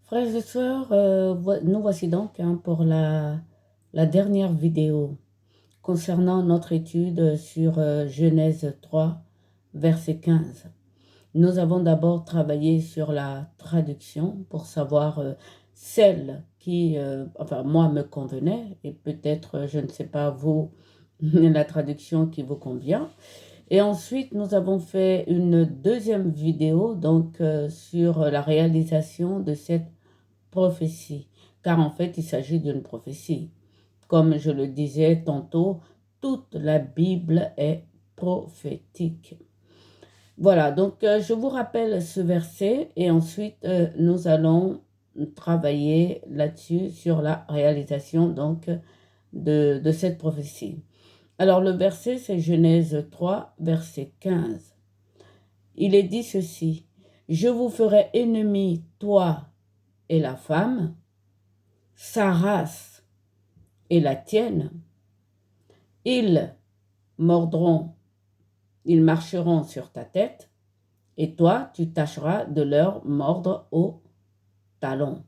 Frères et sœurs, nous voici donc pour la nous voici donc pour la dernière vidéo concernant notre étude sur Genèse 3, verset 15. Nous avons d'abord travaillé sur la traduction pour savoir celle qui, enfin moi, me convenait et peut-être, je ne sais pas vous, la traduction qui vous convient. Et ensuite, nous avons fait une deuxième vidéo donc sur la réalisation de cette prophétie, car en fait, il s'agit d'une prophétie. Comme je le disais tantôt, toute la Bible est prophétique. Voilà, donc je vous rappelle ce verset et ensuite nous allons travailler là-dessus sur la réalisation donc de cette prophétie. Alors le verset, c'est Genèse 3, verset 15. Il est dit ceci: Je vous ferai ennemi, toi et la femme, sa race et la tienne. Ils mordront, ils marcheront sur ta tête, et toi, tu tâcheras de leur mordre au talon.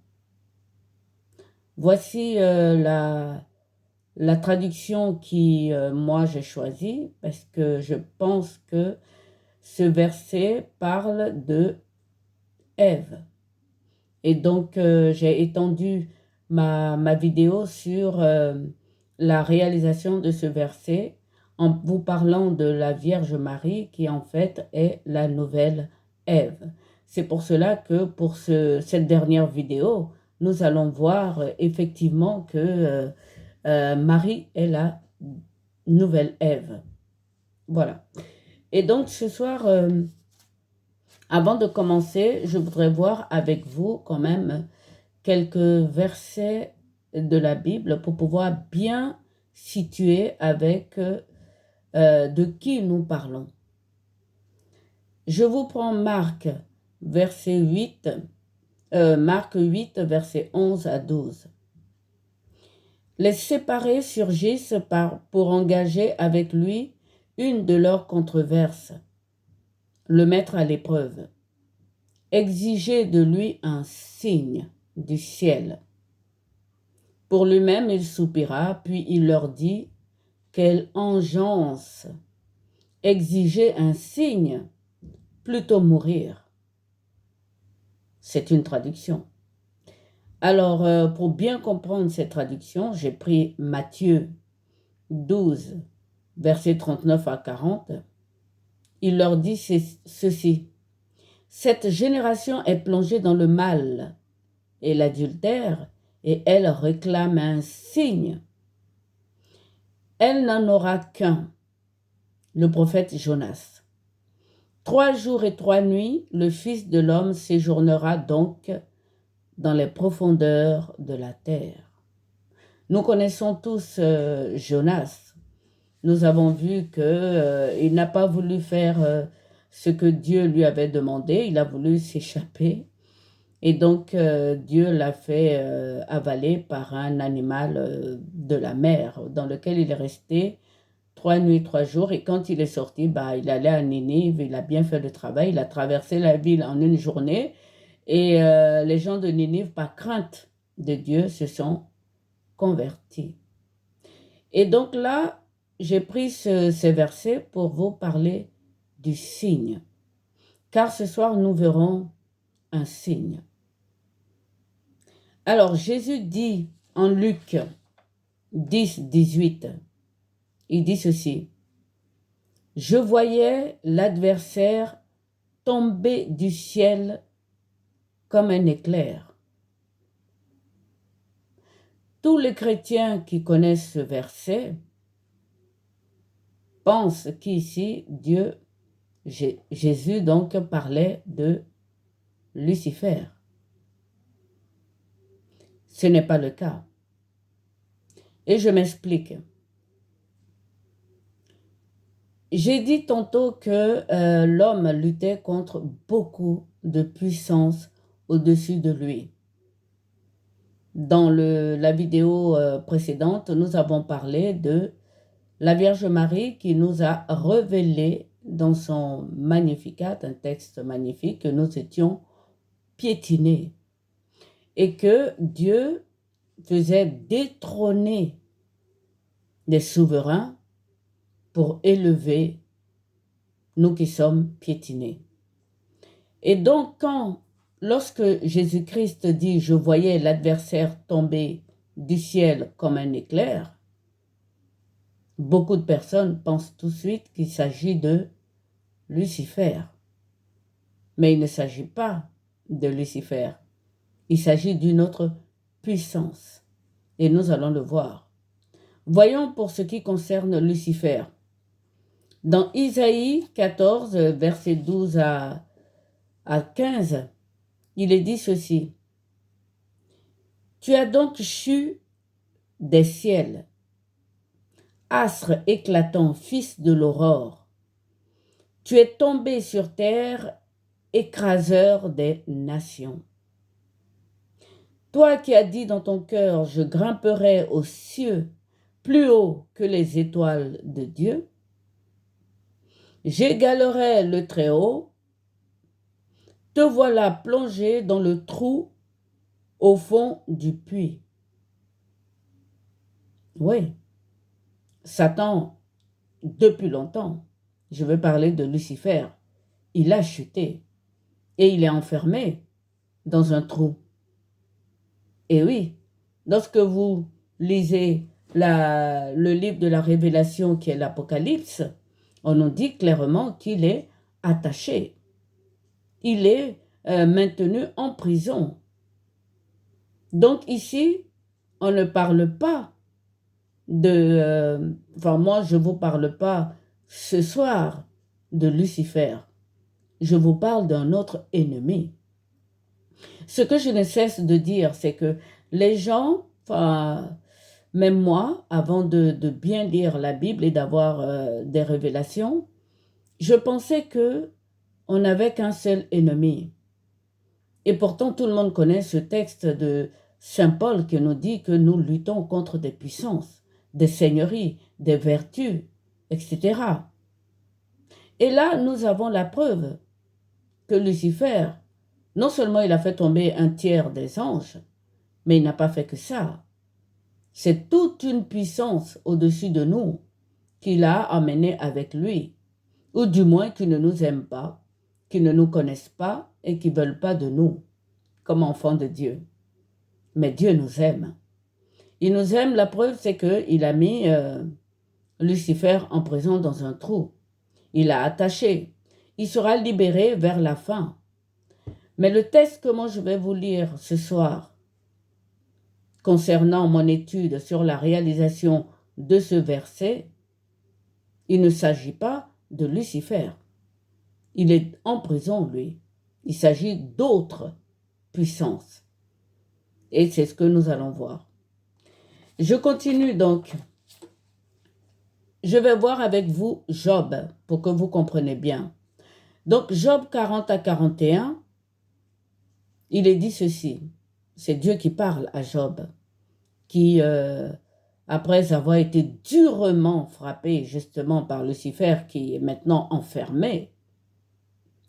Voici la traduction qui, moi, j'ai choisie, parce que je pense que ce verset parle de Ève. Et donc, j'ai étendu ma vidéo sur la réalisation de ce verset en vous parlant de la Vierge Marie qui en fait est la nouvelle Ève. C'est pour cela que pour cette dernière vidéo, nous allons voir effectivement que Marie est la nouvelle Ève. Voilà. Et donc ce soir, avant de commencer, je voudrais voir avec vous quand même quelques versets de la Bible pour pouvoir bien situer avec de qui nous parlons. Je vous prends Marc, verset 8, Marc 8, verset 11 à 12. Les séparés surgissent pour engager avec lui une de leurs controverses, le mettre à l'épreuve, exiger de lui un signe du ciel. Pour lui-même, il soupira, puis il leur dit: Quelle engeance! Exiger un signe, plutôt mourir. C'est une traduction. Alors, pour bien comprendre cette traduction, j'ai pris Matthieu 12, versets 39 à 40. Il leur dit ceci: Cette génération est plongée dans le mal et l'adultère, et elle réclame un signe. Elle n'en aura qu'un, le prophète Jonas. 3 jours et 3 nuits, le Fils de l'homme séjournera donc dans les profondeurs de la terre. Nous connaissons tous Jonas. Nous avons vu qu'il n'a pas voulu faire ce que Dieu lui avait demandé. Il a voulu s'échapper. Et donc, Dieu l'a fait avaler par un animal de la mer, dans lequel il est resté 3 nuits, 3 jours. Et quand il est sorti, il allait à Ninive, il a bien fait le travail. Il a traversé la ville en une journée. Et les gens de Ninive, par crainte de Dieu, se sont convertis. Et donc là, j'ai pris ces versets pour vous parler du signe. Car ce soir, nous verrons un signe. Alors, Jésus dit en Luc 10, 18, il dit ceci: Je voyais l'adversaire tomber du ciel comme un éclair. Tous les chrétiens qui connaissent ce verset pensent qu'ici, Jésus donc parlait de Lucifer. Ce n'est pas le cas. Et je m'explique. J'ai dit tantôt que l'homme luttait contre beaucoup de puissance au-dessus de lui. Dans la vidéo précédente, nous avons parlé de la Vierge Marie qui nous a révélé dans son Magnificat, un texte magnifique, que nous étions piétinés. et que Dieu faisait détrôner les souverains pour élever nous qui sommes piétinés. Et donc, lorsque Jésus-Christ dit « Je voyais l'adversaire tomber du ciel comme un éclair », beaucoup de personnes pensent tout de suite qu'il s'agit de Lucifer. Mais il ne s'agit pas de Lucifer. Il s'agit d'une autre puissance. Et nous allons le voir. Voyons pour ce qui concerne Lucifer. Dans Isaïe 14, versets 12 à 15, il est dit ceci. « Tu as donc chu des ciels, astre éclatant, fils de l'aurore. Tu es tombé sur terre, écraseur des nations. Toi qui as dit dans ton cœur, je grimperai aux cieux, plus haut que les étoiles de Dieu. J'égalerai le Très-Haut. Te voilà plongé dans le trou au fond du puits. » Oui, Satan, depuis longtemps, je veux parler de Lucifer, il a chuté et il est enfermé dans un trou. Et oui, lorsque vous lisez le livre de la Révélation qui est l'Apocalypse, on nous dit clairement qu'il est attaché. Il est maintenu en prison. Donc ici, on ne parle pas moi je ne vous parle pas ce soir de Lucifer. Je vous parle d'un autre ennemi. Ce que je ne cesse de dire, c'est que les gens, même moi, avant de bien lire la Bible et d'avoir des révélations, je pensais que on n'avait qu'un seul ennemi. Et pourtant, tout le monde connaît ce texte de Saint Paul qui nous dit que nous luttons contre des puissances, des seigneuries, des vertus, etc. Et là, nous avons la preuve que Lucifer, non seulement il a fait tomber un tiers des anges, mais il n'a pas fait que ça. C'est toute une puissance au-dessus de nous qu'il a amené avec lui, ou du moins qui ne nous aiment pas, qui ne nous connaissent pas et qui ne veulent pas de nous, comme enfants de Dieu. Mais Dieu nous aime. Il nous aime, la preuve c'est qu'il a mis Lucifer en prison dans un trou. Il l'a attaché. Il sera libéré vers la fin. Mais le texte que moi je vais vous lire ce soir, concernant mon étude sur la réalisation de ce verset, il ne s'agit pas de Lucifer. Il est en prison, lui. Il s'agit d'autres puissances. Et c'est ce que nous allons voir. Je continue donc. Je vais voir avec vous Job, pour que vous compreniez bien. Donc, Job 40 à 41, il est dit ceci. C'est Dieu qui parle à Job, qui, après avoir été durement frappé justement par Lucifer, qui est maintenant enfermé,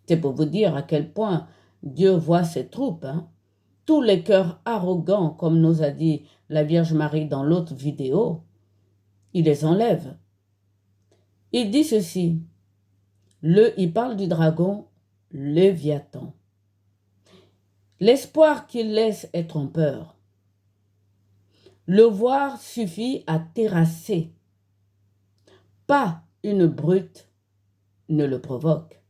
c'est pour vous dire à quel point Dieu voit ses troupes. Tous les cœurs arrogants, comme nous a dit la Vierge Marie dans l'autre vidéo, il les enlève. Il dit ceci, il parle du dragon Léviathan. L'espoir qu'il laisse est trompeur. Le voir suffit à terrasser. Pas une brute ne le provoque.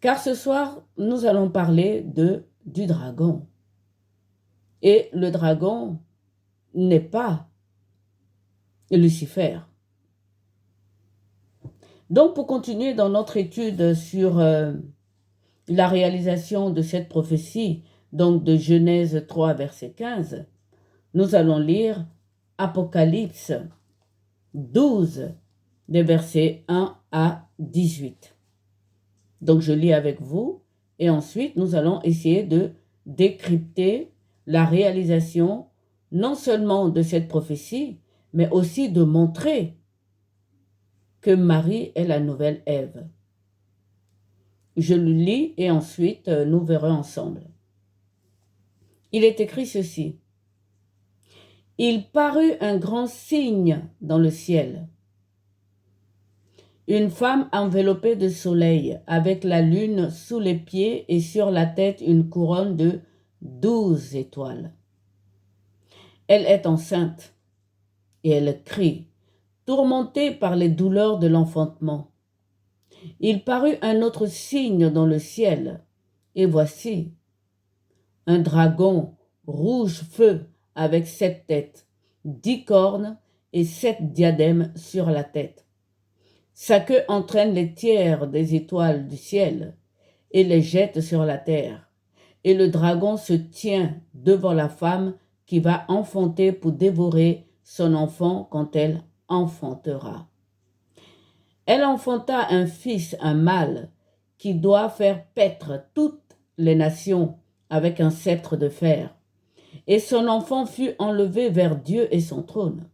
Car ce soir, nous allons parler du dragon. Et le dragon n'est pas Lucifer. Donc, pour continuer dans notre étude sur la réalisation de cette prophétie, donc de Genèse 3, verset 15, nous allons lire Apocalypse 12, des versets 1 à 18. Donc, je lis avec vous et ensuite, nous allons essayer de décrypter la réalisation non seulement de cette prophétie, mais aussi de montrer que Marie est la nouvelle Ève. Je le lis et ensuite nous verrons ensemble. il est écrit ceci. Il parut un grand signe dans le ciel. Une femme enveloppée de soleil, avec la lune sous les pieds et sur la tête une couronne de 12 étoiles. Elle est enceinte et elle crie, tourmentée par les douleurs de l'enfantement. Il parut un autre signe dans le ciel, et voici, un dragon rouge feu avec 7 têtes, 10 cornes et 7 diadèmes sur la tête. Sa queue entraîne les tiers des étoiles du ciel et les jette sur la terre. Et le dragon se tient devant la femme qui va enfanter pour dévorer son enfant quand elle enfantera. Elle enfanta un fils, un mâle, qui doit faire paître toutes les nations avec un sceptre de fer. Et son enfant fut enlevé vers Dieu et son trône.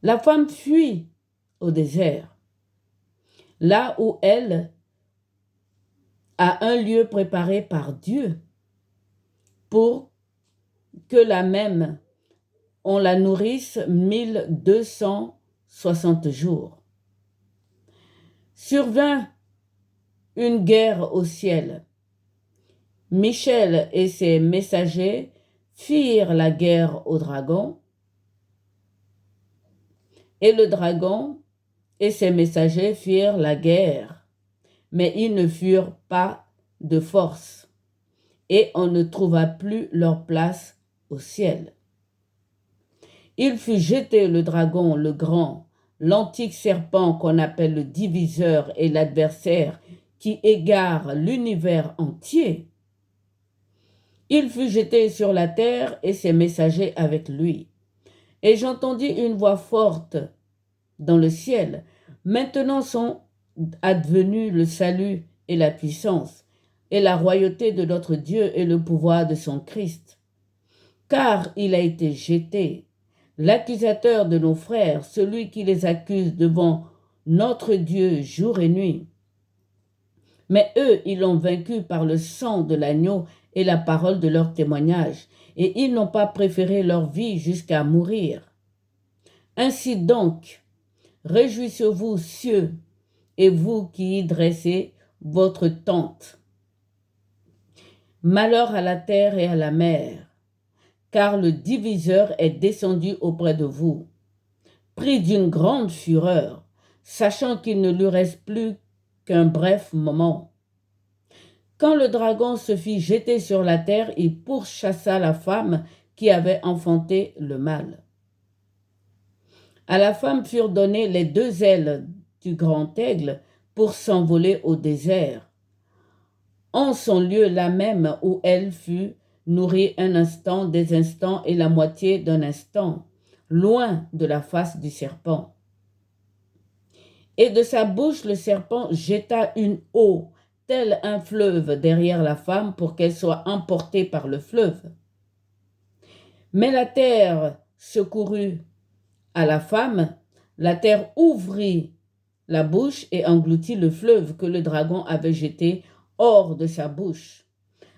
La femme fuit au désert, là où elle a un lieu préparé par Dieu pour que la même on la nourrisse 1260 jours. Survint une guerre au ciel. Michel et ses messagers firent la guerre au dragon, et le dragon et ses messagers firent la guerre, mais ils ne furent pas de force, et on ne trouva plus leur place au ciel. Il fut jeté le dragon, le grand, l'antique serpent qu'on appelle le diviseur et l'adversaire qui égare l'univers entier. Il fut jeté sur la terre et ses messagers avec lui. Et j'entendis une voix forte dans le ciel. Maintenant sont advenus le salut et la puissance, et la royauté de notre Dieu et le pouvoir de son Christ. Car il a été jeté, l'accusateur de nos frères, celui qui les accuse devant notre Dieu jour et nuit. Mais eux, ils l'ont vaincu par le sang de l'agneau et la parole de leur témoignage, et ils n'ont pas préféré leur vie jusqu'à mourir. Ainsi donc, réjouissez-vous, cieux, et vous qui y dressez votre tente. Malheur à la terre et à la mer, car le diviseur est descendu auprès de vous, pris d'une grande fureur, sachant qu'il ne lui reste plus qu'un bref moment. Quand le dragon se fit jeter sur la terre, il pourchassa la femme qui avait enfanté le mâle. À la femme furent données les 2 ailes du grand aigle pour s'envoler au désert, en son lieu là même où elle fut nourrie un instant, des instants et la moitié d'un instant, loin de la face du serpent. Et de sa bouche le serpent jeta une eau, tel un fleuve derrière la femme pour qu'elle soit emportée par le fleuve. Mais la terre secourut à la femme, la terre ouvrit la bouche et engloutit le fleuve que le dragon avait jeté hors de sa bouche.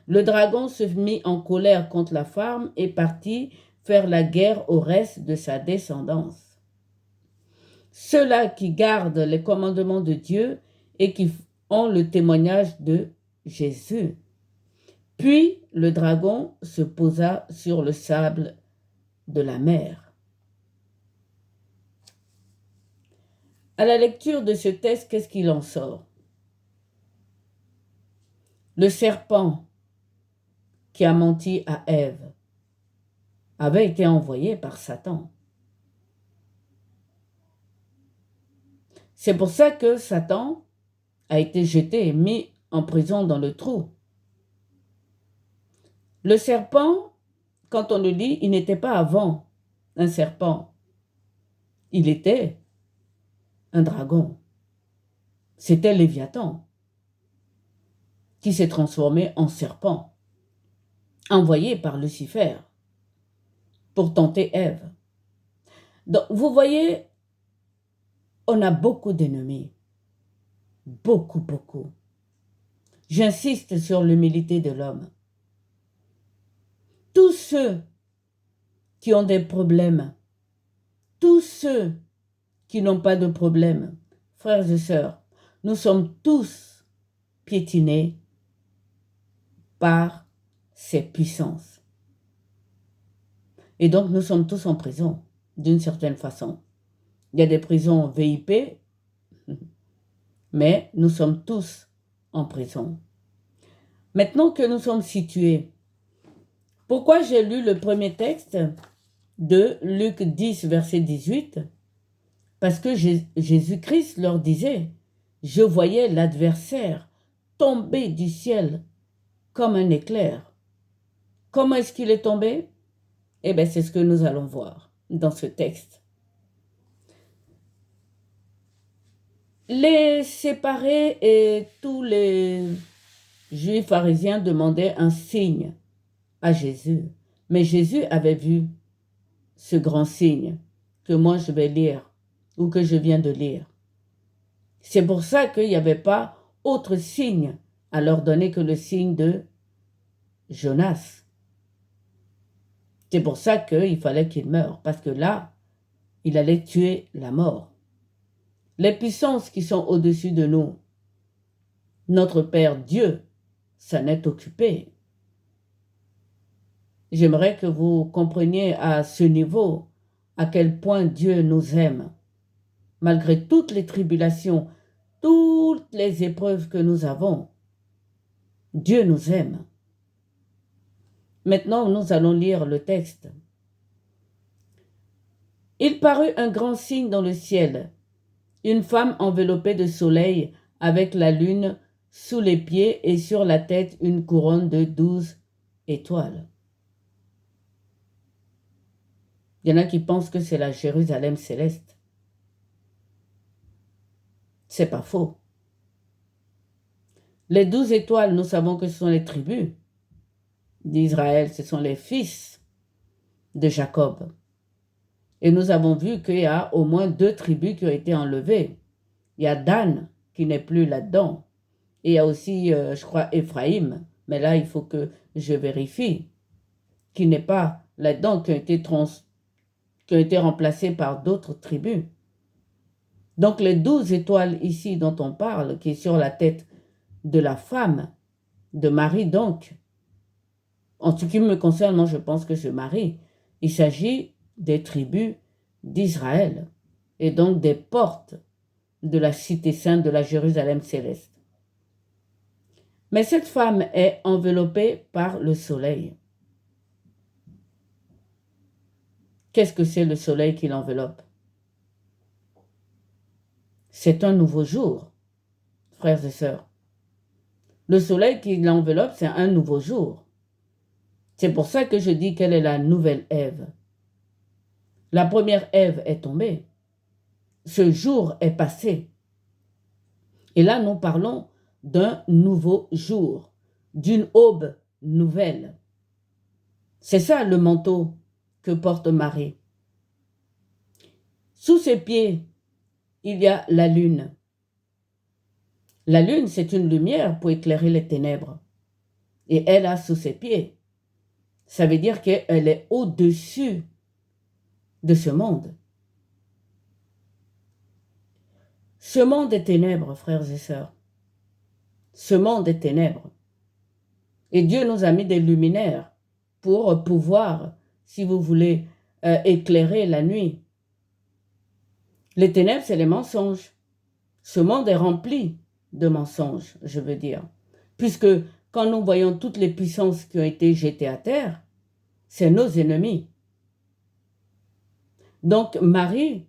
Le dragon se mit en colère contre la femme et partit faire la guerre au reste de sa descendance. Ceux-là qui gardent les commandements de Dieu et qui ont le témoignage de Jésus. Puis le dragon se posa sur le sable de la mer. À la lecture de ce texte, qu'est-ce qu'il en sort? Le serpent qui a menti à Ève avait été envoyé par Satan. C'est pour ça que Satan a été jeté et mis en prison dans le trou. Le serpent, quand on le lit, il n'était pas avant un serpent. Il était un dragon. C'était Léviathan qui s'est transformé en serpent, envoyé par Lucifer pour tenter Ève. Donc, vous voyez, on a beaucoup d'ennemis. Beaucoup, beaucoup. J'insiste sur l'humilité de l'homme. ceux qui ont des problèmes, tous ceux qui n'ont pas de problème, frères et sœurs, nous sommes tous piétinés par ces puissances. Et donc, nous sommes tous en prison, d'une certaine façon. Il y a des prisons VIP, mais nous sommes tous en prison. Maintenant que nous sommes situés, pourquoi j'ai lu le premier texte de Luc 10, verset 18? Parce que Jésus-Christ leur disait, je voyais l'adversaire tomber du ciel comme un éclair. Comment est-ce qu'il est tombé? Eh bien, c'est ce que nous allons voir dans ce texte. Les séparés et tous les Juifs pharisiens demandaient un signe à Jésus. Mais Jésus avait vu ce grand signe que moi je vais lire ou que je viens de lire. C'est pour ça qu'il n'y avait pas autre signe à leur donner que le signe de Jonas. C'est pour ça qu'il fallait qu'il meure, parce que là, il allait tuer la mort. Les puissances qui sont au-dessus de nous, notre Père Dieu s'en est occupé. J'aimerais que vous compreniez à ce niveau à quel point Dieu nous aime. Malgré toutes les tribulations, toutes les épreuves que nous avons, Dieu nous aime. Maintenant, nous allons lire le texte. Il parut un grand signe dans le ciel, une femme enveloppée de soleil avec la lune sous les pieds et sur la tête une couronne de 12 étoiles. Il y en a qui pensent que c'est la Jérusalem céleste. C'est pas faux. Les 12 étoiles, nous savons que ce sont les tribus d'Israël, ce sont les fils de Jacob. Et nous avons vu qu'il y a au moins 2 tribus qui ont été enlevées. Il y a Dan qui n'est plus là-dedans. Et il y a aussi, je crois, Éphraïm. Mais là, il faut que je vérifie. Qui n'est pas là-dedans, qui ont été remplacés par d'autres tribus. Donc les 12 étoiles ici dont on parle, qui est sur la tête de la femme, de Marie donc, en ce qui me concerne, moi je pense que c'est Marie. Il s'agit des tribus d'Israël et donc des portes de la cité sainte de la Jérusalem céleste. Mais cette femme est enveloppée par le soleil. Qu'est-ce que c'est le soleil qui l'enveloppe? C'est un nouveau jour, frères et sœurs. Le soleil qui l'enveloppe, c'est un nouveau jour. C'est pour ça que je dis qu'elle est la nouvelle Ève. La première Ève est tombée. Ce jour est passé. Et là, nous parlons d'un nouveau jour, d'une aube nouvelle. C'est ça le manteau que porte Marie. Sous ses pieds, il y a la lune. La lune, c'est une lumière pour éclairer les ténèbres. Et elle a sous ses pieds. Ça veut dire qu'elle est au-dessus de ce monde. Ce monde est ténèbres, frères et sœurs. Ce monde est ténèbres. Et Dieu nous a mis des luminaires pour pouvoir, si vous voulez, éclairer la nuit. Les ténèbres, c'est les mensonges. Ce monde est rempli de mensonges, je veux dire. Puisque quand nous voyons toutes les puissances qui ont été jetées à terre, c'est nos ennemis. Donc Marie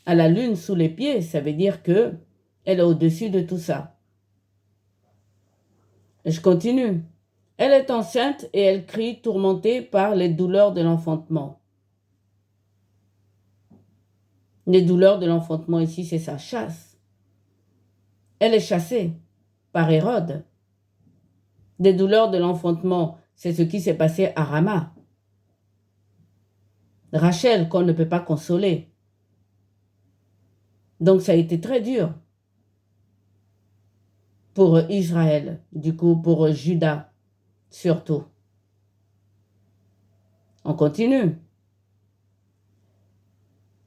a la lune sous les pieds, ça veut dire qu'elle est au-dessus de tout ça. Et je continue. Elle est enceinte et elle crie, tourmentée par les douleurs de l'enfantement. Les douleurs de l'enfantement ici, c'est sa chasse. Elle est chassée par Hérode. Des douleurs de l'enfantement, c'est ce qui s'est passé à Rama. Rachel, qu'on ne peut pas consoler. Donc ça a été très dur pour Israël, du coup pour Juda surtout. On continue.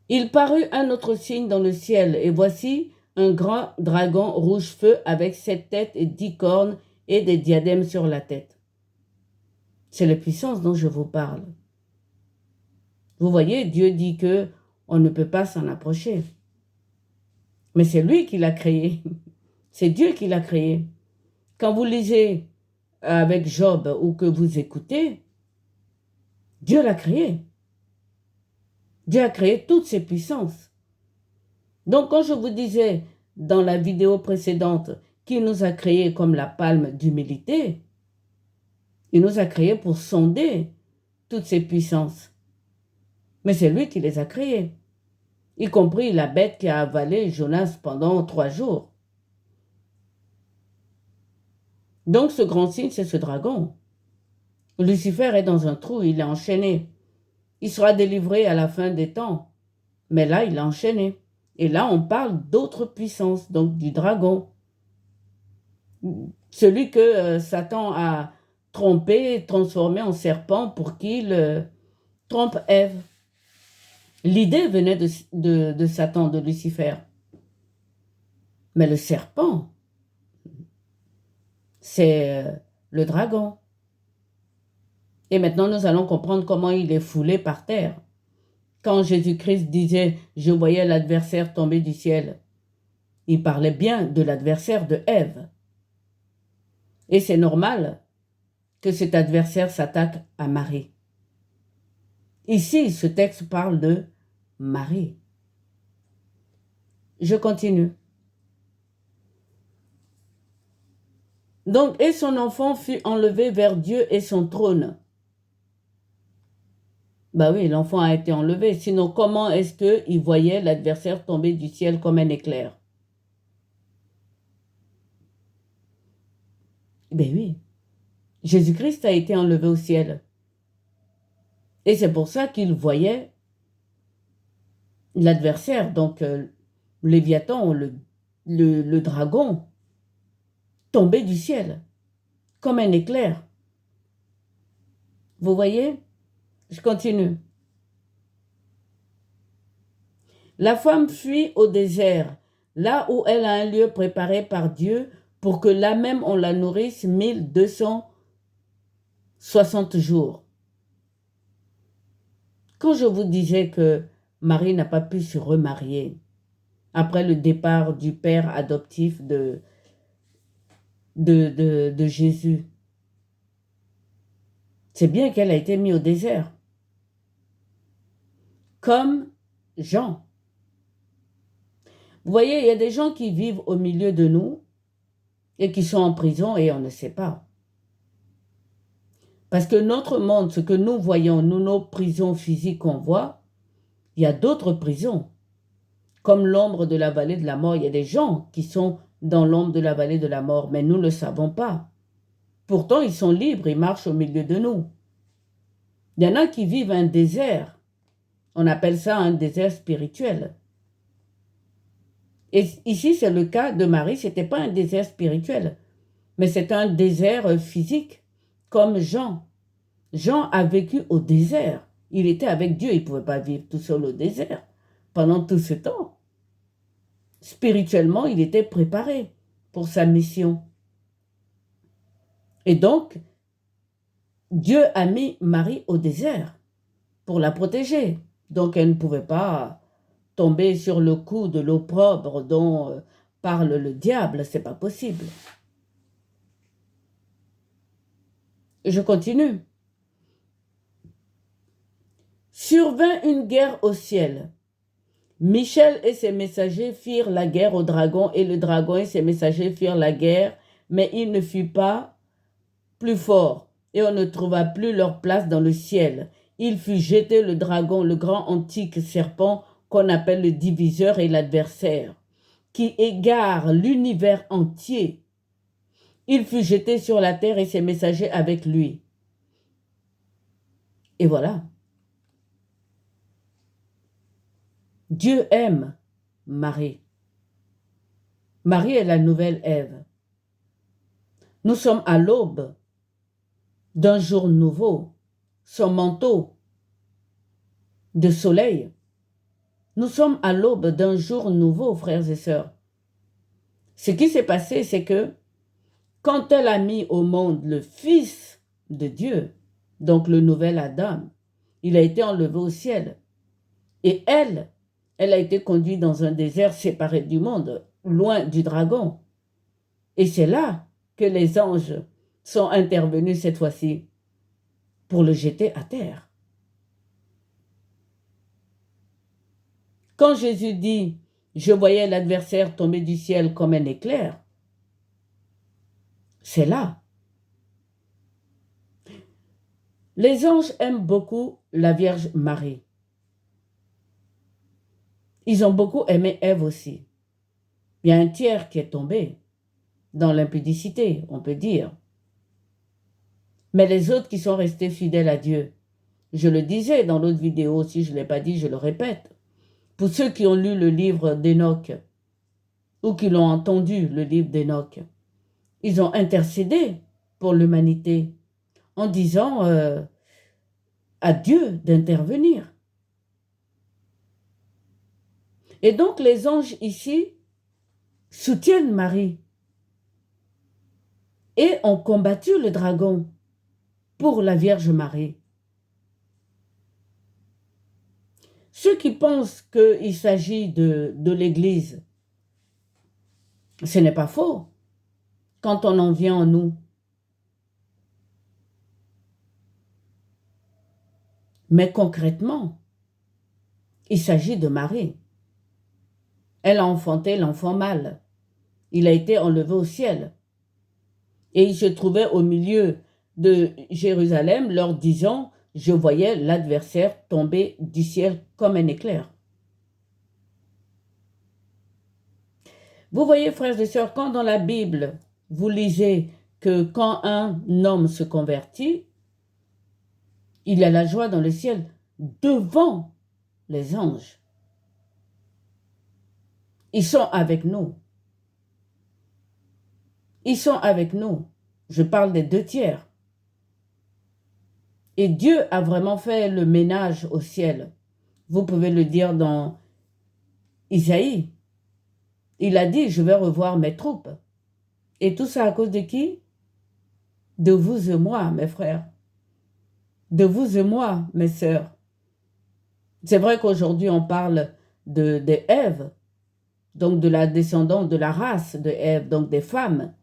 Il parut un autre signe dans le ciel, et voici un grand dragon rouge-feu avec 7 têtes et 10 cornes et des diadèmes sur la tête. C'est la puissance dont je vous parle. Vous voyez, Dieu dit que on ne peut pas s'en approcher. Mais c'est lui qui l'a créé. C'est Dieu qui l'a créé. Quand vous lisez avec Job ou que vous écoutez, Dieu l'a créé. Dieu a créé toutes ces puissances. Donc quand je vous disais dans la vidéo précédente qu'il nous a créés comme la palme d'humilité, il nous a créés pour sonder toutes ces puissances. Mais c'est lui qui les a créées, y compris la bête qui a avalé Jonas pendant 3 jours. Donc ce grand signe, c'est ce dragon. Lucifer est dans un trou, il est enchaîné. Il sera délivré à la fin des temps. Mais là, il est enchaîné. Et là, on parle d'autres puissances, donc du dragon. Celui que Satan a trompé, transformé en serpent pour qu'il trompe Ève. L'idée venait de Satan, de Lucifer. Mais le serpent, c'est le dragon. Et maintenant, nous allons comprendre comment il est foulé par terre. Quand Jésus-Christ disait « Je voyais l'adversaire tomber du ciel », il parlait bien de l'adversaire de Ève. Et c'est normal que cet adversaire s'attaque à Marie. Ici, ce texte parle de Marie. Je continue. Donc, et son enfant fut enlevé vers Dieu et son trône. Bah oui, l'enfant a été enlevé. Sinon, comment est-ce qu'il voyait l'adversaire tomber du ciel comme un éclair? Ben oui, Jésus-Christ a été enlevé au ciel. Et c'est pour ça qu'il voyait l'adversaire, donc Léviathan, le dragon, tomber du ciel, comme un éclair. Vous voyez? Je continue. La femme fuit au désert, là où elle a un lieu préparé par Dieu pour que là même on la nourrisse 1260 jours. Quand je vous disais que Marie n'a pas pu se remarier après le départ du père adoptif de Jésus, c'est bien qu'elle a été mise au désert. Comme Jean. Vous voyez, il y a des gens qui vivent au milieu de nous et qui sont en prison et on ne sait pas. Parce que notre monde, ce que nous voyons, nous, nos prisons physiques qu'on voit, il y a d'autres prisons. Comme l'ombre de la vallée de la mort, il y a des gens qui sont dans l'ombre de la vallée de la mort, mais nous ne le savons pas. Pourtant, ils sont libres, ils marchent au milieu de nous. Il y en a qui vivent un désert. On appelle ça un désert spirituel. Et ici, c'est le cas de Marie, ce n'était pas un désert spirituel, mais c'est un désert physique, comme Jean. Jean a vécu au désert. Il était avec Dieu, il ne pouvait pas vivre tout seul au désert pendant tout ce temps. Spirituellement, il était préparé pour sa mission. Et donc, Dieu a mis Marie au désert pour la protéger. Donc, elle ne pouvait pas tomber sur le coup de l'opprobre dont parle le diable. Ce n'est pas possible. Et je continue. Survint une guerre au ciel. Michel et ses messagers firent la guerre au dragon, et le dragon et ses messagers firent la guerre, mais il ne fut pas plus fort, et on ne trouva plus leur place dans le ciel. Il fut jeté le dragon, le grand antique serpent qu'on appelle le diviseur et l'adversaire, qui égare l'univers entier. Il fut jeté sur la terre et ses messagers avec lui. Et voilà. Dieu aime Marie. Marie est la nouvelle Ève. Nous sommes à l'aube d'un jour nouveau. Son manteau de soleil. Nous sommes à l'aube d'un jour nouveau, frères et sœurs. Ce qui s'est passé, c'est que quand elle a mis au monde le Fils de Dieu, donc le nouvel Adam, il a été enlevé au ciel. Et elle a été conduite dans un désert séparé du monde, loin du dragon. Et c'est là que les anges sont intervenus cette fois-ci pour le jeter à terre. Quand Jésus dit « Je voyais l'adversaire tomber du ciel comme un éclair », c'est là. Les anges aiment beaucoup la Vierge Marie. Ils ont beaucoup aimé Ève aussi. Il y a un tiers qui est tombé dans l'impudicité, on peut dire. Mais les autres qui sont restés fidèles à Dieu, je le disais dans l'autre vidéo, si je ne l'ai pas dit, je le répète. Pour ceux qui ont lu le livre d'Enoch, ou qui l'ont entendu, le livre d'Enoch, ils ont intercédé pour l'humanité en disant à Dieu d'intervenir. Et donc les anges ici soutiennent Marie et ont combattu le dragon pour la Vierge Marie. Ceux qui pensent qu'il s'agit de l'Église, ce n'est pas faux quand on en vient en nous. Mais concrètement, il s'agit de Marie. Elle a enfanté l'enfant mâle. Il a été enlevé au ciel. Et il se trouvait au milieu de Jérusalem, leur disant « Je voyais l'adversaire tomber du ciel comme un éclair. » Vous voyez, frères et sœurs, quand dans la Bible, vous lisez que quand un homme se convertit, il a la joie dans le ciel devant les anges. Ils sont avec nous. Ils sont avec nous. Je parle des 2 tiers. Et Dieu a vraiment fait le ménage au ciel. Vous pouvez le dire dans Isaïe. Il a dit, je vais revoir mes troupes. Et tout ça à cause de qui? De vous et moi, mes frères. De vous et moi, mes sœurs. C'est vrai qu'aujourd'hui, on parle de Ève, donc de la descendante de la race de Ève, donc des femmes,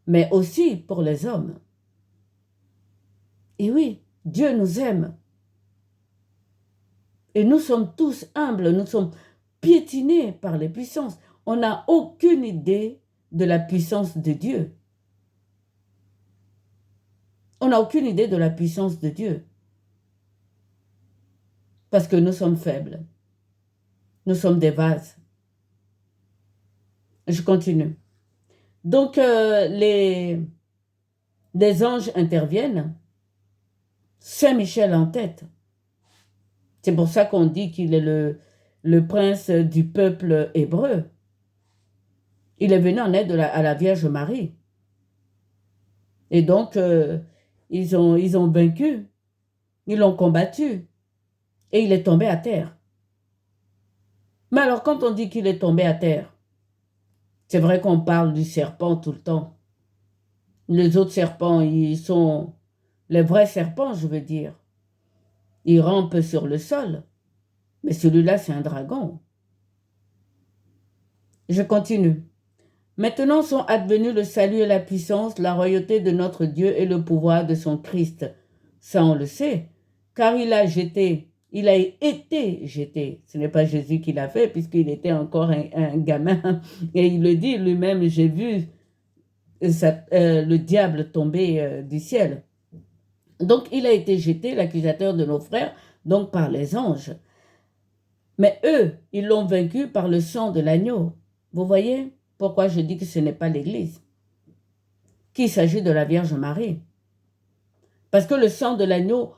mais aussi pour les hommes. Et oui, Dieu nous aime. Et nous sommes tous humbles, nous sommes piétinés par les puissances. On n'a aucune idée de la puissance de Dieu. On n'a aucune idée de la puissance de Dieu. Parce que nous sommes faibles. Nous sommes des vases. Je continue. Donc, les anges interviennent. Saint-Michel en tête. C'est pour ça qu'on dit qu'il est le prince du peuple hébreu. Il est venu en aide à la Vierge Marie. Et donc, ils ont vaincu. Ils l'ont combattu. Et il est tombé à terre. Mais alors, quand on dit qu'il est tombé à terre, c'est vrai qu'on parle du serpent tout le temps. Les autres serpents, ils sont les vrais serpents, je veux dire. Ils rampent sur le sol. Mais celui-là, c'est un dragon. Je continue. Maintenant sont advenus le salut et la puissance, la royauté de notre Dieu et le pouvoir de son Christ. Ça, on le sait, car il a été jeté. Ce n'est pas Jésus qui l'a fait, puisqu'il était encore un gamin. Et il le dit lui-même, j'ai vu le diable tomber du ciel. Donc, il a été jeté, l'accusateur de nos frères, donc par les anges. Mais eux, ils l'ont vaincu par le sang de l'agneau. Vous voyez pourquoi je dis que ce n'est pas l'Église, qu'il s'agit de la Vierge Marie. Parce que le sang de l'agneau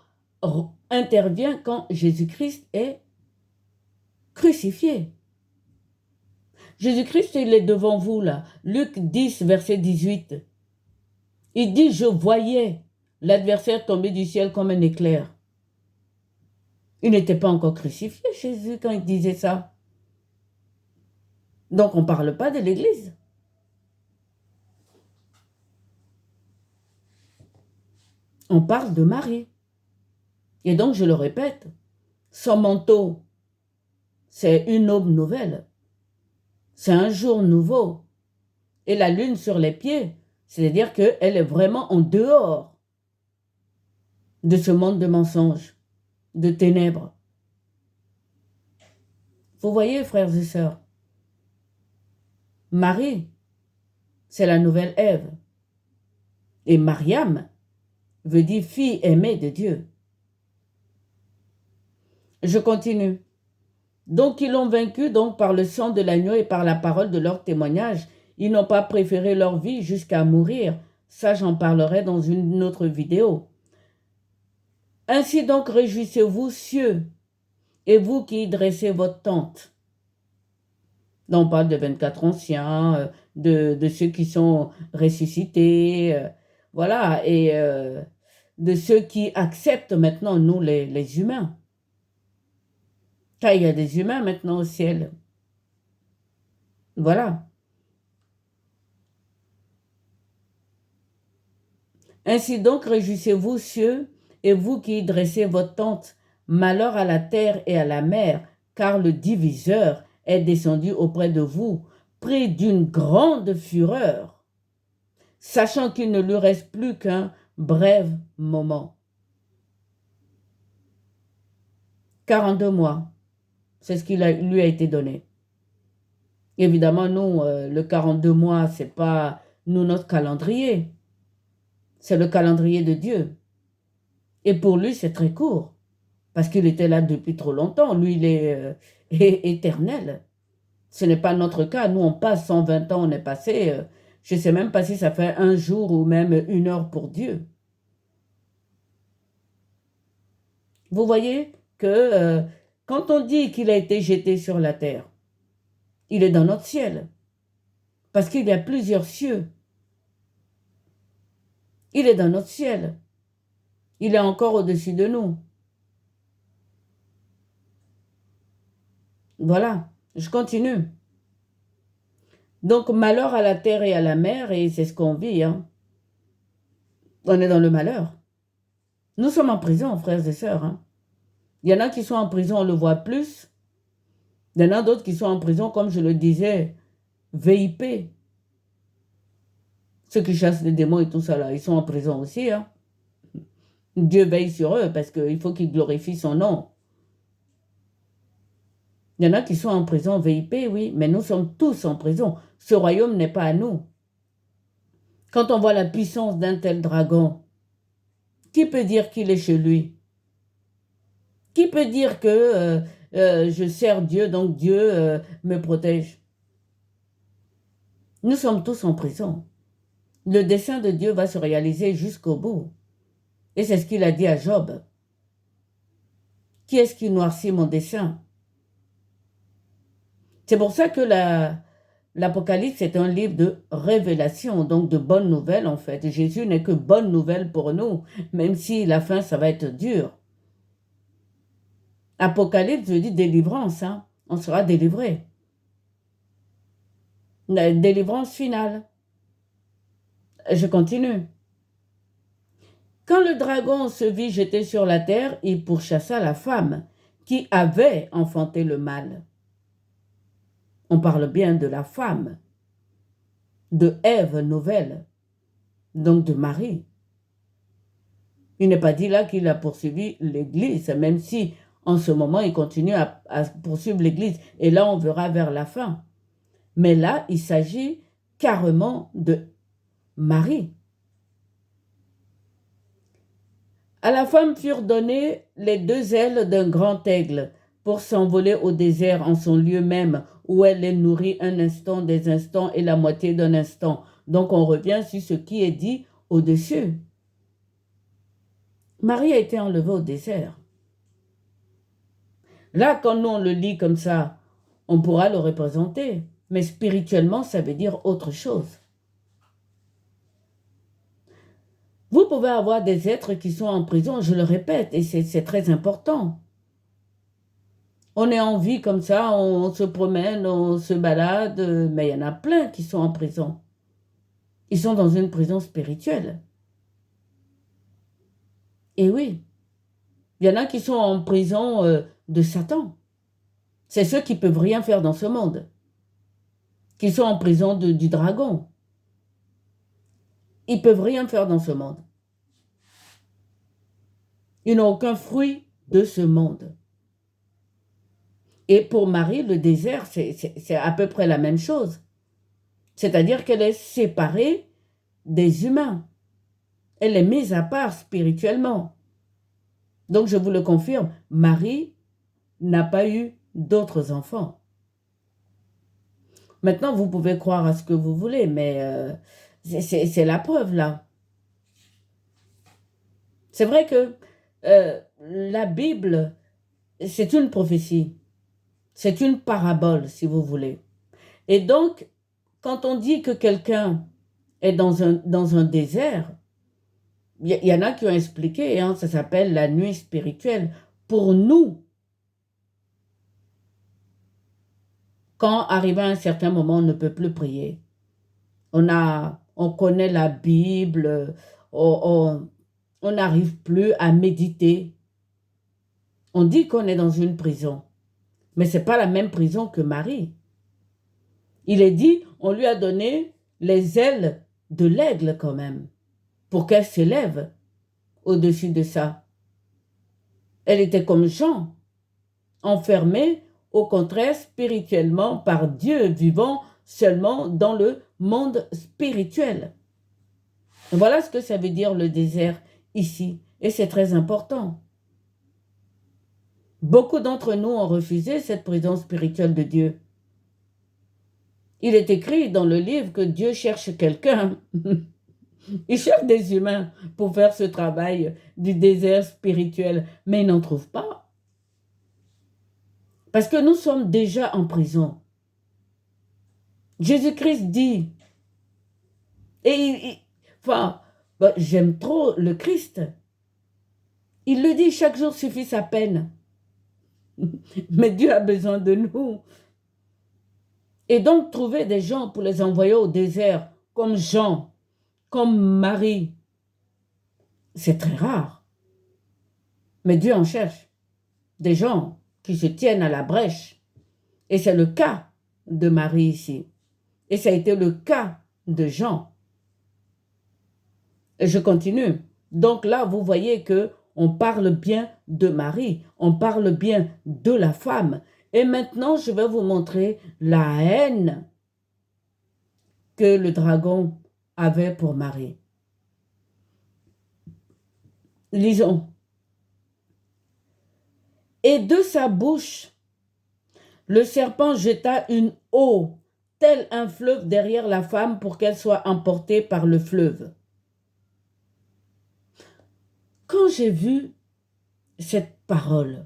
intervient quand Jésus-Christ est crucifié. Jésus-Christ, il est devant vous là. Luc 10, verset 18. Il dit, je voyais l'adversaire tomber du ciel comme un éclair. Il n'était pas encore crucifié, Jésus, quand il disait ça. Donc, on ne parle pas de l'Église. On parle de Marie. Et donc, je le répète, son manteau, c'est une aube nouvelle. C'est un jour nouveau. Et la lune sur les pieds, c'est-à-dire qu'elle est vraiment en dehors de ce monde de mensonges, de ténèbres. Vous voyez, frères et sœurs, Marie, c'est la nouvelle Ève. Et Mariam veut dire fille aimée de Dieu. Je continue. Donc ils l'ont vaincu donc par le sang de l'agneau et par la parole de leur témoignage. Ils n'ont pas préféré leur vie jusqu'à mourir. Ça, j'en parlerai dans une autre vidéo. Ainsi donc réjouissez-vous, cieux, et vous qui y dressez votre tente. Là, on parle de 24 anciens, de ceux qui sont ressuscités, voilà, et de ceux qui acceptent maintenant, nous, les humains. Car il y a des humains maintenant au ciel. Voilà. Ainsi donc, réjouissez-vous, cieux, et vous qui y dressez votre tente. Malheur à la terre et à la mer, car le diviseur est descendu auprès de vous, pris d'une grande fureur, sachant qu'il ne lui reste plus qu'un bref moment. 42 mois, c'est ce qui lui a été donné. Évidemment, nous, le 42 mois, ce n'est pas nous notre calendrier. C'est le calendrier de Dieu. Et pour lui, c'est très court. Parce qu'il était là depuis trop longtemps. Lui, il est éternel. Ce n'est pas notre cas. Nous, on passe 120 ans, on est passé. Je ne sais même pas si ça fait un jour ou même une heure pour Dieu. Vous voyez que quand on dit qu'il a été jeté sur la terre, il est dans notre ciel. Parce qu'il y a plusieurs cieux. Il est dans notre ciel. Il est encore au-dessus de nous. Voilà, je continue. Donc, malheur à la terre et à la mer, et c'est ce qu'on vit. Hein. On est dans le malheur. Nous sommes en prison, frères et sœurs. Hein. Il y en a qui sont en prison, on le voit plus. Il y en a d'autres qui sont en prison, comme je le disais, VIP. Ceux qui chassent les démons et tout ça, là, ils sont en prison aussi. Hein. Dieu veille sur eux parce qu'il faut qu'ils glorifient son nom. Il y en a qui sont en prison VIP, oui, mais nous sommes tous en prison. Ce royaume n'est pas à nous. Quand on voit la puissance d'un tel dragon, qui peut dire qu'il est chez lui? Qui peut dire que je sers Dieu, donc Dieu me protège? Nous sommes tous en prison. Le dessein de Dieu va se réaliser jusqu'au bout. Et c'est ce qu'il a dit à Job. Qui est-ce qui noircit mon dessein? C'est pour ça que l'Apocalypse est un livre de révélation, donc de bonnes nouvelles en fait. Jésus n'est que bonne nouvelle pour nous, même si la fin, ça va être dur. Apocalypse veut dire délivrance, hein? On sera délivré. La délivrance finale. Je continue. Quand le dragon se vit jeté sur la terre, il pourchassa la femme qui avait enfanté le mâle. On parle bien de la femme, de Ève nouvelle, donc de Marie. Il n'est pas dit là qu'il a poursuivi l'Église, même si en ce moment il continue à poursuivre l'Église. Et là, on verra vers la fin. Mais là, il s'agit carrément de Marie. À la femme furent données les deux ailes d'un grand aigle pour s'envoler au désert en son lieu même, où elle est nourrie un instant, des instants et la moitié d'un instant. Donc on revient sur ce qui est dit au-dessus. Marie a été enlevée au désert. Là, quand nous on le lit comme ça, on pourra le représenter. Mais spirituellement, ça veut dire autre chose. Vous pouvez avoir des êtres qui sont en prison, je le répète, et c'est très important. On est en vie comme ça, on se promène, on se balade, mais il y en a plein qui sont en prison. Ils sont dans une prison spirituelle. Et oui, il y en a qui sont en prison de Satan. C'est ceux qui peuvent rien faire dans ce monde, qui sont en prison du dragon. Ils peuvent rien faire dans ce monde. Ils n'ont aucun fruit de ce monde. Et pour Marie, le désert, c'est à peu près la même chose. C'est-à-dire qu'elle est séparée des humains. Elle est mise à part spirituellement. Donc, je vous le confirme, Marie n'a pas eu d'autres enfants. Maintenant, vous pouvez croire à ce que vous voulez, mais c'est la preuve là. C'est vrai que la Bible, c'est une prophétie. C'est une parabole, si vous voulez. Et donc, quand on dit que quelqu'un est dans un désert, il y en a qui ont expliqué, hein, ça s'appelle la nuit spirituelle. Pour nous, quand arrivé à un certain moment, on ne peut plus prier. On connaît la Bible, on n'arrive plus à méditer. On dit qu'on est dans une prison, mais ce n'est pas la même prison que Marie. Il est dit, on lui a donné les ailes de l'aigle quand même, pour qu'elle s'élève au-dessus de ça. Elle était comme Jean, enfermée au contraire spirituellement par Dieu, vivant seulement dans le monde spirituel. Voilà ce que ça veut dire le désert ici, et c'est très important. Beaucoup d'entre nous ont refusé cette présence spirituelle de Dieu. Il est écrit dans le livre que Dieu cherche quelqu'un. Il cherche des humains pour faire ce travail du désert spirituel, mais il n'en trouve pas. Parce que nous sommes déjà en prison. Jésus-Christ dit, j'aime trop le Christ. Il le dit, chaque jour suffit sa peine. Mais Dieu a besoin de nous. Et donc, trouver des gens pour les envoyer au désert, comme Jean, comme Marie, c'est très rare. Mais Dieu en cherche des gens qui se tiennent à la brèche. Et c'est le cas de Marie ici. Et ça a été le cas de Jean. Et je continue. Donc là, vous voyez que on parle bien de Marie, on parle bien de la femme. Et maintenant, je vais vous montrer la haine que le dragon avait pour Marie. Lisons. Et de sa bouche, le serpent jeta une eau, tel un fleuve derrière la femme pour qu'elle soit emportée par le fleuve. Quand j'ai vu cette parole,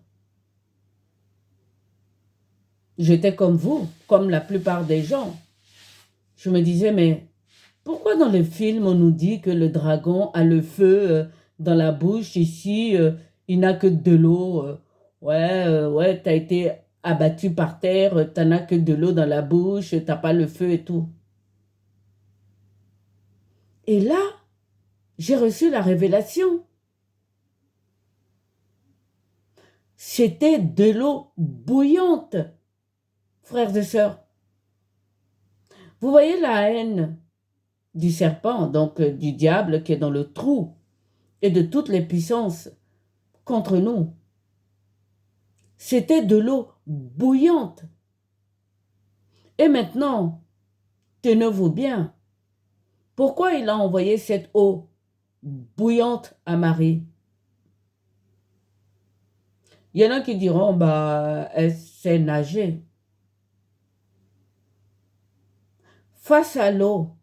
j'étais comme vous, comme la plupart des gens. Je me disais, mais pourquoi dans les films on nous dit que le dragon a le feu dans la bouche, ici il n'a que de l'eau, ouais, t'as été abattu par terre, t'en as que de l'eau dans la bouche, t'as pas le feu et tout. Et là, j'ai reçu la révélation. C'était de l'eau bouillante, frères et sœurs. Vous voyez la haine du serpent, donc du diable qui est dans le trou, et de toutes les puissances contre nous. C'était de l'eau bouillante. Et maintenant, tenez-vous bien. Pourquoi il a envoyé cette eau bouillante à Marie? Il y en a qui diront, elle sait nager. Face à l'eau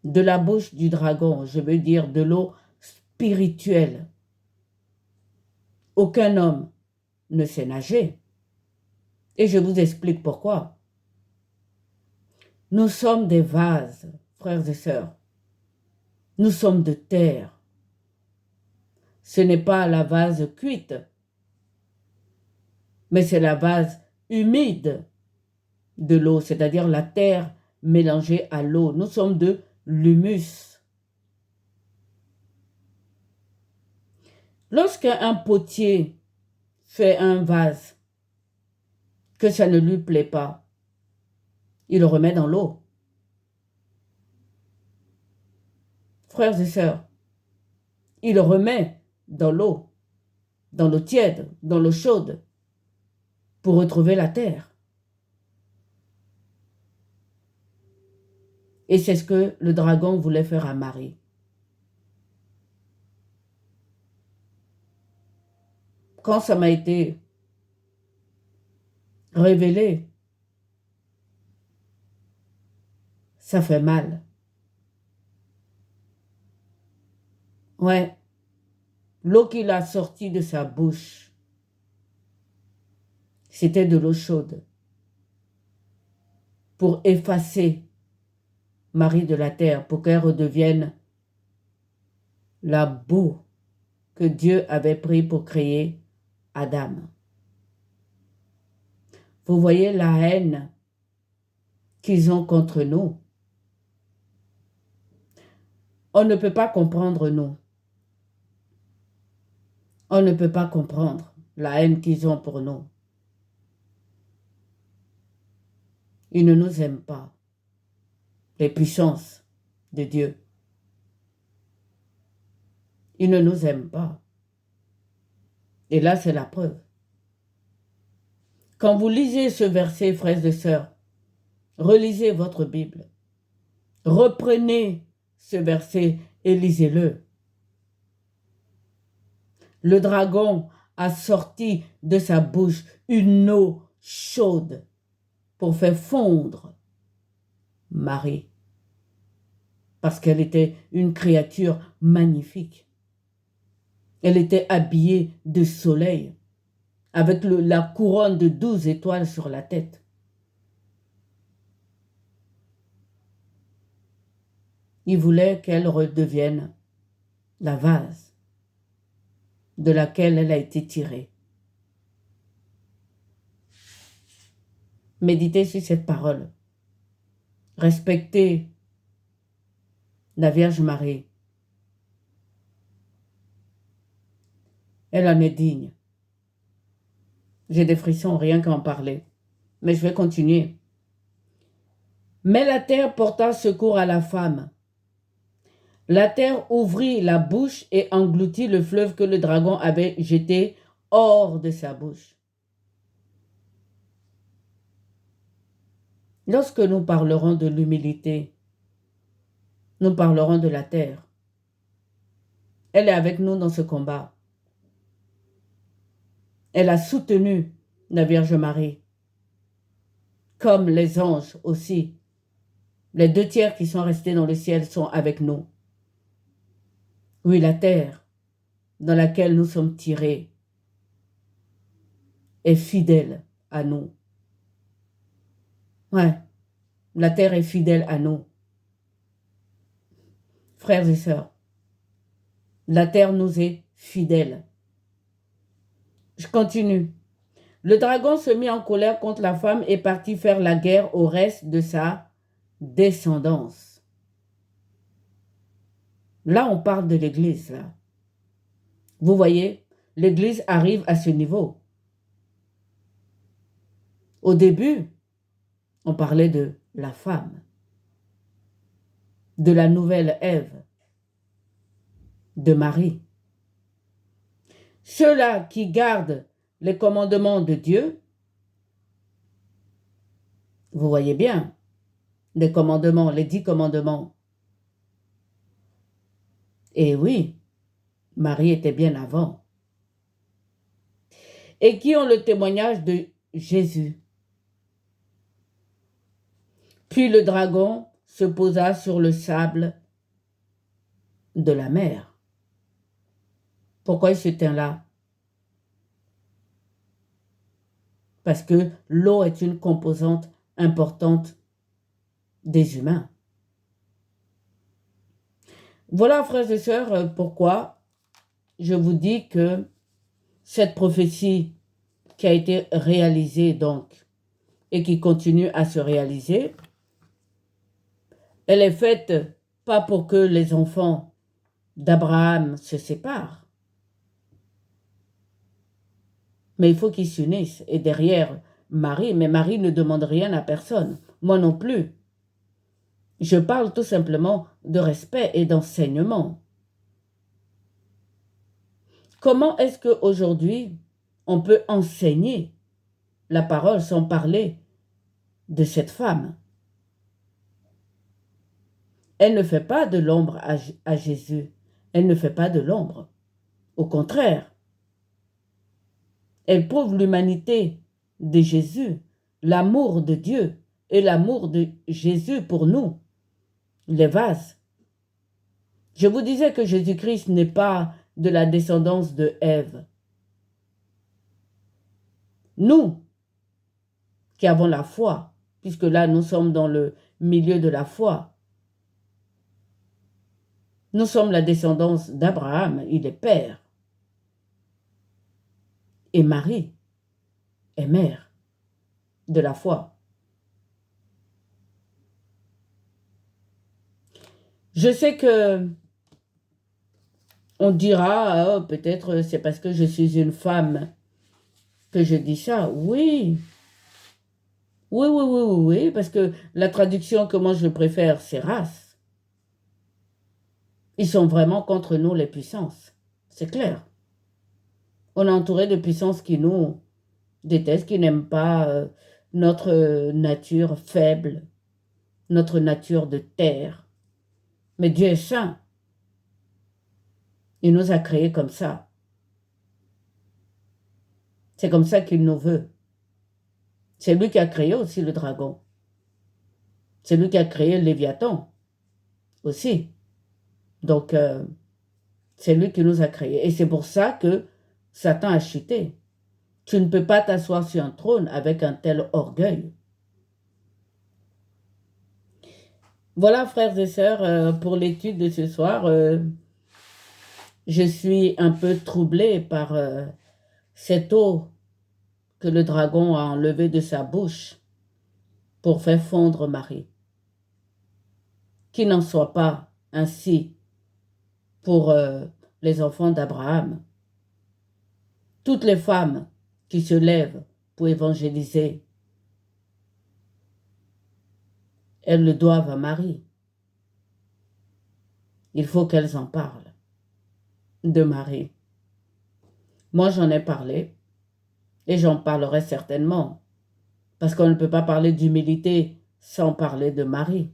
de la bouche du dragon, je veux dire de l'eau spirituelle, aucun homme ne sait nager. Et je vous explique pourquoi. Nous sommes des vases, frères et sœurs. Nous sommes de terre. Ce n'est pas la vase cuite, mais c'est la base humide de l'eau, c'est-à-dire la terre mélangée à l'eau. Nous sommes de l'humus. Lorsqu'un potier fait un vase, que ça ne lui plaît pas, il le remet dans l'eau. Frères et sœurs, il le remet dans l'eau tiède, dans l'eau chaude, pour retrouver la terre. Et c'est ce que le dragon voulait faire à Marie. Quand ça m'a été révélé, ça fait mal. Ouais, l'eau qu'il a sortie de sa bouche, c'était de l'eau chaude pour effacer Marie de la terre, pour qu'elle redevienne la boue que Dieu avait pris pour créer Adam. Vous voyez la haine qu'ils ont contre nous. On ne peut pas comprendre nous. On ne peut pas comprendre la haine qu'ils ont pour nous. Ils ne nous aiment pas. Les puissances de Dieu. Ils ne nous aiment pas. Et là, c'est la preuve. Quand vous lisez ce verset, frères et sœurs, relisez votre Bible. Reprenez ce verset et lisez-le. Le dragon a sorti de sa bouche une eau chaude pour faire fondre Marie, parce qu'elle était une créature magnifique. Elle était habillée de soleil, avec la couronne de 12 étoiles sur la tête. Il voulait qu'elle redevienne la vase de laquelle elle a été tirée. Méditez sur cette parole. Respectez la Vierge Marie. Elle en est digne. J'ai des frissons rien qu'à en parler. Mais je vais continuer. Mais la terre porta secours à la femme. La terre ouvrit la bouche et engloutit le fleuve que le dragon avait jeté hors de sa bouche. Lorsque nous parlerons de l'humilité, nous parlerons de la terre. Elle est avec nous dans ce combat. Elle a soutenu la Vierge Marie, comme les anges aussi. Les 2 tiers qui sont restés dans le ciel sont avec nous. Oui, la terre dans laquelle nous sommes tirés est fidèle à nous. Ouais, la terre est fidèle à nous. Frères et sœurs, la terre nous est fidèle. Je continue. Le dragon se mit en colère contre la femme et partit faire la guerre au reste de sa descendance. Là, on parle de l'Église, là. Vous voyez, l'Église arrive à ce niveau. Au début, on parlait de la femme, de la nouvelle Ève, de Marie. Ceux-là qui gardent les commandements de Dieu, vous voyez bien, les commandements, les 10 commandements. Et oui, Marie était bien avant. Et qui ont le témoignage de Jésus. Puis le dragon se posa sur le sable de la mer. Pourquoi il se tient là? Parce que l'eau est une composante importante des humains. Voilà, frères et sœurs, pourquoi je vous dis que cette prophétie qui a été réalisée donc et qui continue à se réaliser, elle est faite pas pour que les enfants d'Abraham se séparent, mais il faut qu'ils s'unissent. Et derrière Marie, mais Marie ne demande rien à personne, moi non plus. Je parle tout simplement de respect et d'enseignement. Comment est-ce qu'aujourd'hui, on peut enseigner la parole sans parler de cette femme? Elle ne fait pas de l'ombre à Jésus. Elle ne fait pas de l'ombre. Au contraire, elle prouve l'humanité de Jésus, l'amour de Dieu et l'amour de Jésus pour nous, les vases. Je vous disais que Jésus-Christ n'est pas de la descendance de Ève. Nous, qui avons la foi, puisque là nous sommes dans le milieu de la foi, nous sommes la descendance d'Abraham, il est père, et Marie est mère de la foi. Je sais que on dira, oh, peut-être c'est parce que je suis une femme que je dis ça. Oui. Oui, parce que la traduction que moi je préfère, c'est race. Ils sont vraiment contre nous, les puissances. C'est clair. On est entouré de puissances qui nous détestent, qui n'aiment pas notre nature faible, notre nature de terre. Mais Dieu est saint. Il nous a créés comme ça. C'est comme ça qu'il nous veut. C'est lui qui a créé aussi le dragon. C'est lui qui a créé le Léviathan aussi. Donc, c'est lui qui nous a créés. Et c'est pour ça que Satan a chuté. Tu ne peux pas t'asseoir sur un trône avec un tel orgueil. Voilà, frères et sœurs, pour l'étude de ce soir. Je suis un peu troublée par cette eau que le dragon a enlevée de sa bouche pour faire fondre Marie. Qu'il n'en soit pas ainsi pour les enfants d'Abraham. Toutes les femmes qui se lèvent pour évangéliser, elles le doivent à Marie. Il faut qu'elles en parlent de Marie. Moi, j'en ai parlé et j'en parlerai certainement parce qu'on ne peut pas parler d'humilité sans parler de Marie.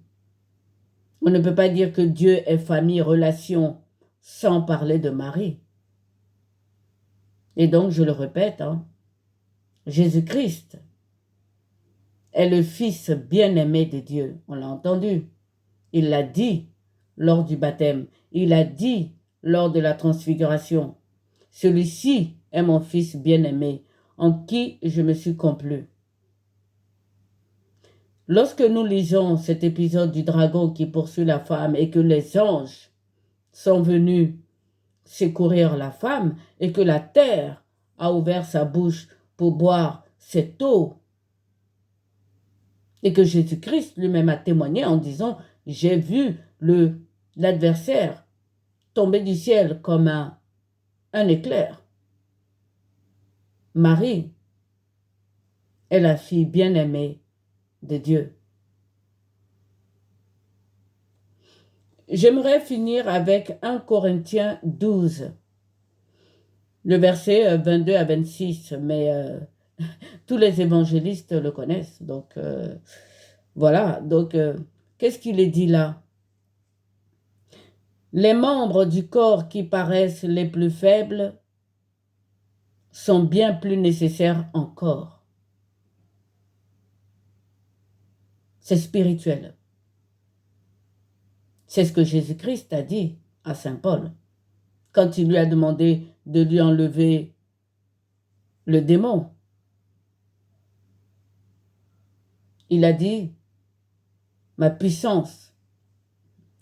On ne peut pas dire que Dieu est famille, relation sans parler de Marie. Et donc, je le répète, Jésus-Christ est le Fils bien-aimé de Dieu. On l'a entendu. Il l'a dit lors du baptême. Il a dit lors de la transfiguration. Celui-ci est mon Fils bien-aimé, en qui je me suis complu. Lorsque nous lisons cet épisode du dragon qui poursuit la femme et que les anges sont venus secourir la femme et que la terre a ouvert sa bouche pour boire cette eau et que Jésus-Christ lui-même a témoigné en disant « J'ai vu l'adversaire tomber du ciel comme un éclair ». Marie est la fille bien-aimée de Dieu. J'aimerais finir avec 1 Corinthiens 12, le verset 22 à 26, mais tous les évangélistes le connaissent. Donc, voilà. Donc, qu'est-ce qu'il est dit là? Les membres du corps qui paraissent les plus faibles sont bien plus nécessaires encore. C'est spirituel. C'est ce que Jésus-Christ a dit à Saint Paul quand il lui a demandé de lui enlever le démon. Il a dit, ma puissance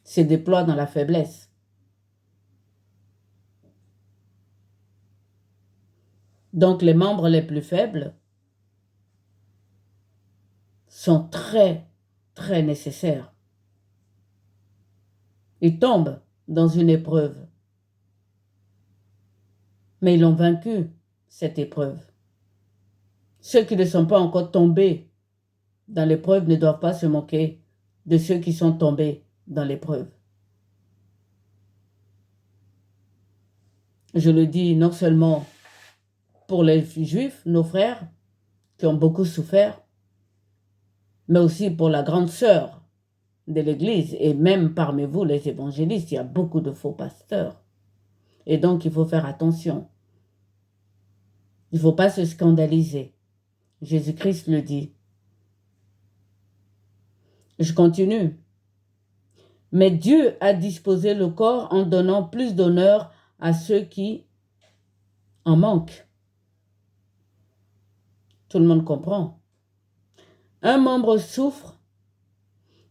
se déploie dans la faiblesse. Donc les membres les plus faibles sont très, très nécessaires. Ils tombent dans une épreuve, mais ils ont vaincu cette épreuve. Ceux qui ne sont pas encore tombés dans l'épreuve ne doivent pas se moquer de ceux qui sont tombés dans l'épreuve. Je le dis non seulement pour les Juifs, nos frères, qui ont beaucoup souffert, mais aussi pour la grande sœur de l'Église, et même parmi vous, les évangélistes, il y a beaucoup de faux pasteurs. Et donc, il faut faire attention. Il ne faut pas se scandaliser. Jésus-Christ le dit. Je continue. Mais Dieu a disposé le corps en donnant plus d'honneur à ceux qui en manquent. Tout le monde comprend. Un membre souffre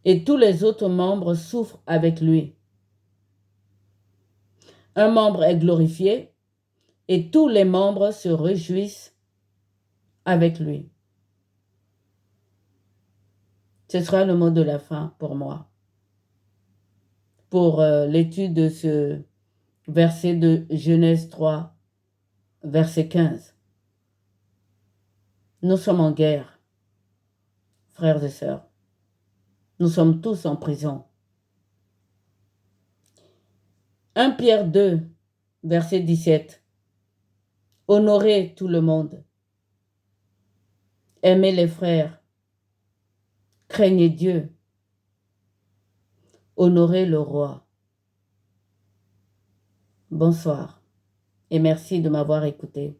et tous les autres membres souffrent avec lui. Un membre est glorifié et tous les membres se réjouissent avec lui. Ce sera le mot de la fin pour moi. Pour l'étude de ce verset de Genèse 3, verset 15. Nous sommes en guerre, frères et sœurs. Nous sommes tous en prison. 1 Pierre 2, verset 17. Honorez tout le monde. Aimez les frères. Craignez Dieu. Honorez le roi. Bonsoir et merci de m'avoir écouté.